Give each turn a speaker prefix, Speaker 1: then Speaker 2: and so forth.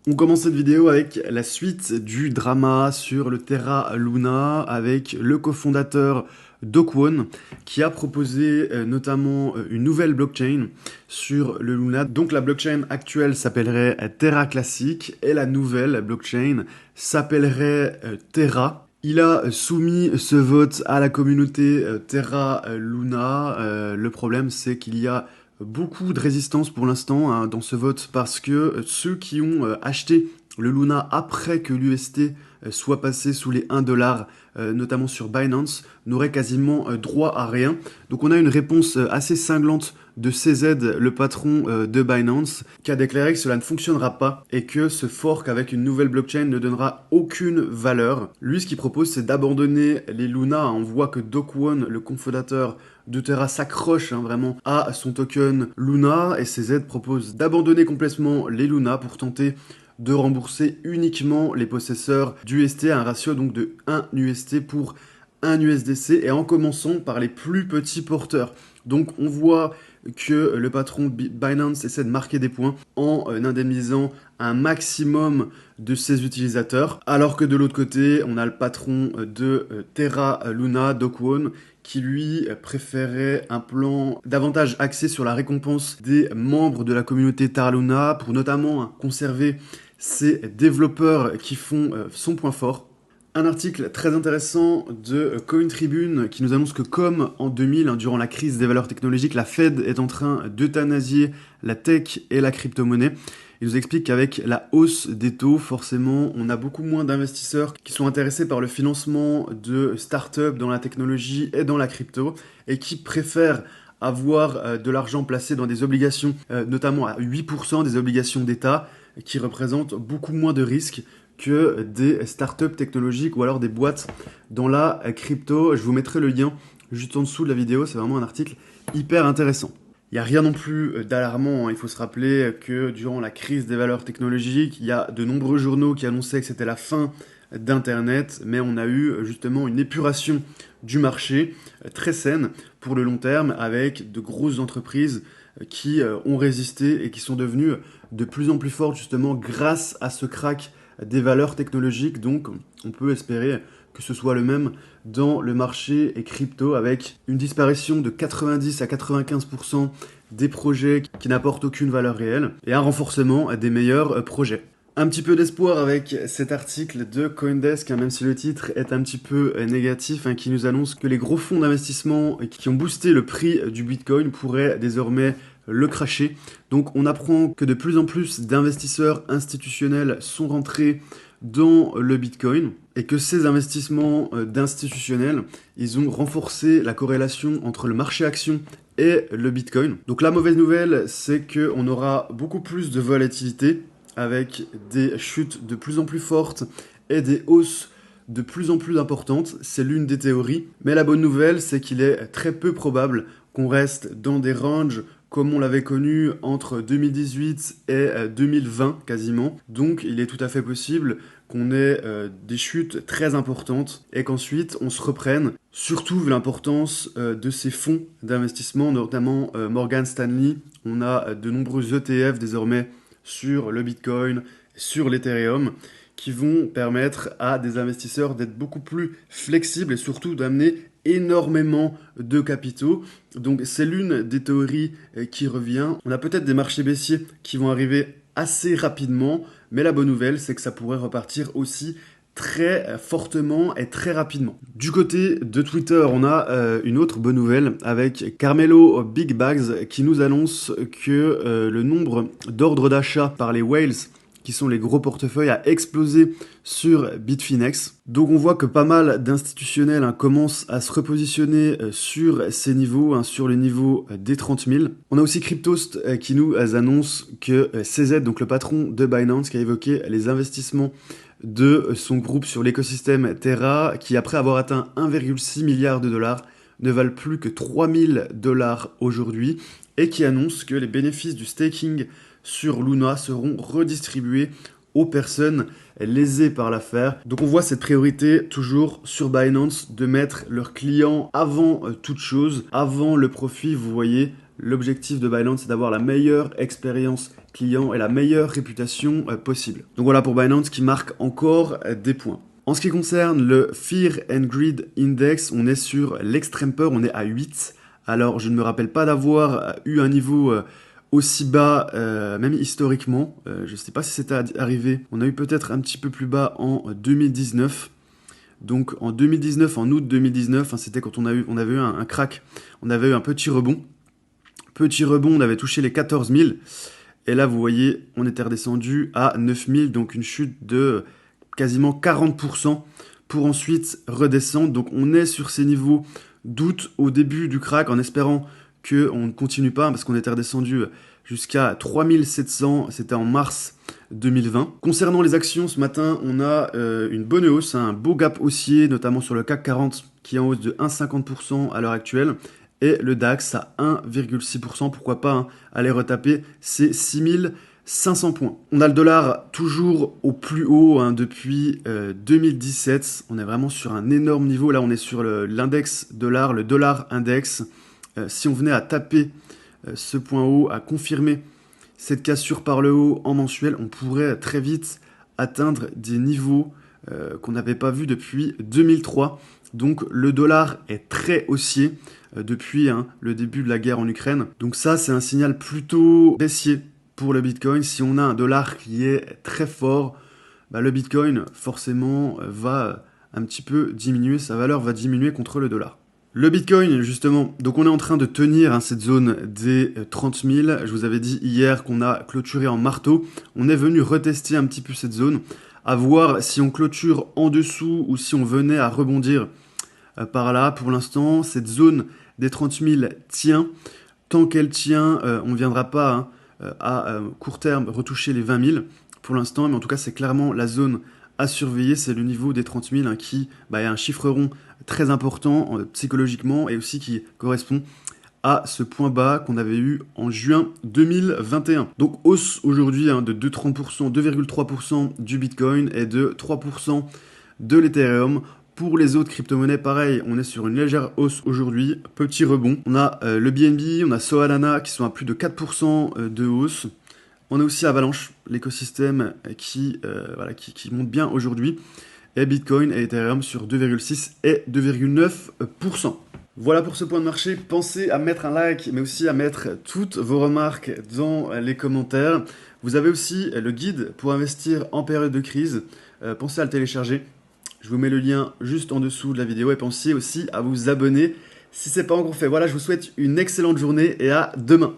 Speaker 1: On commence cette vidéo avec la suite du drama sur le Terra Luna avec le cofondateur Do Kwon qui a proposé notamment une nouvelle blockchain sur le Luna. Donc la blockchain actuelle s'appellerait Terra Classic et la nouvelle blockchain s'appellerait Terra. Il a soumis ce vote à la communauté Terra Luna. Le problème c'est qu'il y a beaucoup de résistance pour l'instant hein, dans ce vote parce que ceux qui ont acheté le Luna après que l'UST soit passé sous les 1 $, notamment sur Binance, n'auraient quasiment droit à rien. Donc on a une réponse assez cinglante de CZ, le patron de Binance, qui a déclaré que cela ne fonctionnera pas et que ce fork avec une nouvelle blockchain ne donnera aucune valeur. Lui, ce qu'il propose, c'est d'abandonner les Luna. On voit que Do Kwon, le cofondateur de Terra, s'accroche vraiment à son token Luna et CZ propose d'abandonner complètement les Luna pour tenter de rembourser uniquement les possesseurs d'UST à un ratio donc de 1 UST pour 1 USDC et en commençant par les plus petits porteurs. Donc on voit que le patron Binance essaie de marquer des points en indemnisant un maximum de ses utilisateurs, alors que de l'autre côté, on a le patron de Terra Luna, Do Kwon, qui lui préférait un plan davantage axé sur la récompense des membres de la communauté Terra Luna pour notamment conserver ces développeurs qui font son point fort. Un article très intéressant de Coin Tribune qui nous annonce que comme en 2000, durant la crise des valeurs technologiques, la Fed est en train d'euthanasier la tech et la crypto-monnaie. Il nous explique qu'avec la hausse des taux, forcément, on a beaucoup moins d'investisseurs qui sont intéressés par le financement de startups dans la technologie et dans la crypto et qui préfèrent avoir de l'argent placé dans des obligations, notamment à 8% des obligations d'État, qui représentent beaucoup moins de risques que des startups technologiques ou alors des boîtes dans la crypto. Je vous mettrai le lien juste en dessous de la vidéo, c'est vraiment un article hyper intéressant. Il n'y a rien non plus d'alarmant, hein. Il faut se rappeler que durant la crise des valeurs technologiques, il y a de nombreux journaux qui annonçaient que c'était la fin d'Internet, mais on a eu justement une épuration du marché très saine pour le long terme avec de grosses entreprises qui ont résisté et qui sont devenues de plus en plus fortes justement grâce à ce crack des valeurs technologiques. Donc on peut espérer que ce soit le même dans le marché et crypto avec une disparition de 90 à 95% des projets qui n'apportent aucune valeur réelle et un renforcement des meilleurs projets. Un petit peu d'espoir avec cet article de Coindesk, même si le titre est un petit peu négatif, qui nous annonce que les gros fonds d'investissement qui ont boosté le prix du Bitcoin pourraient désormais le cracher. Donc on apprend que de plus en plus d'investisseurs institutionnels sont rentrés dans le Bitcoin et que ces investissements d'institutionnels, ils ont renforcé la corrélation entre le marché action et le Bitcoin. Donc la mauvaise nouvelle, c'est qu'on aura beaucoup plus de volatilité avec des chutes de plus en plus fortes et des hausses de plus en plus importantes. C'est l'une des théories. Mais la bonne nouvelle, c'est qu'il est très peu probable qu'on reste dans des ranges comme on l'avait connu entre 2018 et 2020 quasiment. Donc il est tout à fait possible qu'on ait des chutes très importantes et qu'ensuite on se reprenne, surtout vu l'importance de ces fonds d'investissement, notamment Morgan Stanley. On a de nombreux ETF désormais sur le Bitcoin, sur l'Ethereum, qui vont permettre à des investisseurs d'être beaucoup plus flexibles et surtout d'amener énormément de capitaux. Donc c'est l'une des théories qui revient. On a peut-être des marchés baissiers qui vont arriver assez rapidement, mais la bonne nouvelle, c'est que ça pourrait repartir aussi très fortement et très rapidement. Du côté de Twitter, on a une autre bonne nouvelle avec Carmelo Big Bags qui nous annonce que le nombre d'ordres d'achat par les whales, qui sont les gros portefeuilles, a explosé sur Bitfinex. Donc on voit que pas mal d'institutionnels commencent à se repositionner sur ces niveaux, sur le niveau des 30 000. On a aussi Cryptost qui nous annonce que CZ, donc le patron de Binance, qui a évoqué les investissements de son groupe sur l'écosystème Terra, qui après avoir atteint 1,6 milliard de dollars, ne valent plus que 3000 $ aujourd'hui, et qui annonce que les bénéfices du staking sur Luna seront redistribués aux personnes lésées par l'affaire. Donc on voit cette priorité toujours sur Binance de mettre leurs clients avant toute chose, avant le profit. Vous voyez, L'objectif de Binance, c'est d'avoir la meilleure expérience client et la meilleure réputation possible. Donc voilà pour Binance qui marque encore des points. En ce qui concerne le Fear and Greed Index, on est sur l'extrême peur, on est à 8. Alors je ne me rappelle pas d'avoir eu un niveau aussi bas, même historiquement. Je ne sais pas si c'était arrivé. On a eu peut-être un petit peu plus bas en 2019. Donc en 2019, en août 2019, hein, c'était quand on avait eu un crack. On avait eu un petit rebond. Petit rebond, on avait touché les 14 000. Et là, vous voyez, on était redescendu à 9 000, donc une chute de quasiment 40% pour ensuite redescendre. Donc on est sur ces niveaux d'août au début du crack en espérant qu'on ne continue pas parce qu'on était redescendu jusqu'à 3700, c'était en mars 2020. Concernant les actions, ce matin, on a une bonne hausse, un beau gap haussier, notamment sur le CAC 40 qui est en hausse de 1,50% à l'heure actuelle. Et le DAX à 1,6%, pourquoi pas aller retaper ces 6500 points. On a le dollar toujours au plus haut depuis 2017. On est vraiment sur un énorme niveau. Là, on est sur l'index dollar, le dollar index. Si on venait à taper ce point haut, à confirmer cette cassure par le haut en mensuel, on pourrait très vite atteindre des niveaux qu'on n'avait pas vus depuis 2003. Donc le dollar est très haussier depuis le début de la guerre en Ukraine. Donc ça, c'est un signal plutôt baissier pour le Bitcoin. Si on a un dollar qui est très fort, le Bitcoin forcément va un petit peu diminuer, sa valeur va diminuer contre le dollar. Le Bitcoin, justement, donc on est en train de tenir cette zone des 30 000. Je vous avais dit hier qu'on a clôturé en marteau. On est venu retester un petit peu cette zone, à voir si on clôture en dessous ou si on venait à rebondir par là. Pour l'instant, cette zone des 30 000 tient. Tant qu'elle tient, on ne viendra pas à court terme retoucher les 20 000 pour l'instant, mais en tout cas, c'est clairement la zone à surveiller. C'est le niveau des 30 000 qui est un chiffre rond très important psychologiquement et aussi qui correspond à ce point bas qu'on avait eu en juin 2021. Donc hausse aujourd'hui de 2,3% du Bitcoin et de 3% de l'Ethereum. Pour les autres crypto-monnaies, pareil, on est sur une légère hausse aujourd'hui, petit rebond. On a le BNB, on a Solana qui sont à plus de 4% de hausse. On a aussi Avalanche, l'écosystème qui monte bien aujourd'hui. Et Bitcoin et Ethereum sur 2,6 et 2,9%. Voilà pour ce point de marché. Pensez à mettre un like, mais aussi à mettre toutes vos remarques dans les commentaires. Vous avez aussi le guide pour investir en période de crise. Pensez à le télécharger. Je vous mets le lien juste en dessous de la vidéo et pensez aussi à vous abonner si ce n'est pas encore fait. Voilà, je vous souhaite une excellente journée et à demain.